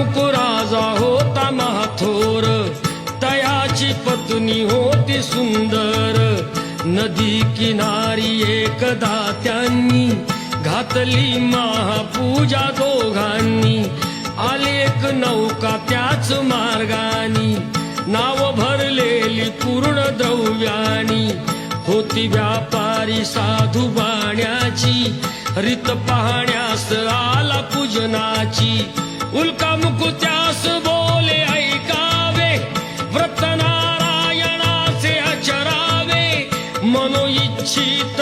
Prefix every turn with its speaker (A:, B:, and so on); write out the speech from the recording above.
A: राजा होता महाथोर, तयाची पत्नी होती सुंदर. नदी किनारी एकदा त्यांनी घातली महापूजा दोघांनी. आली एक नौका त्याच मार्गानी, नाव भरलेली पूर्ण द्रव्यानी. होती व्यापारी साधू बाण्याची, रीत पाहण्यास आला पूजनाची. उल्का मुकुत्यास बोले ऐकावे, व्रत नारायणाचे आचरावे. मनोइच्छित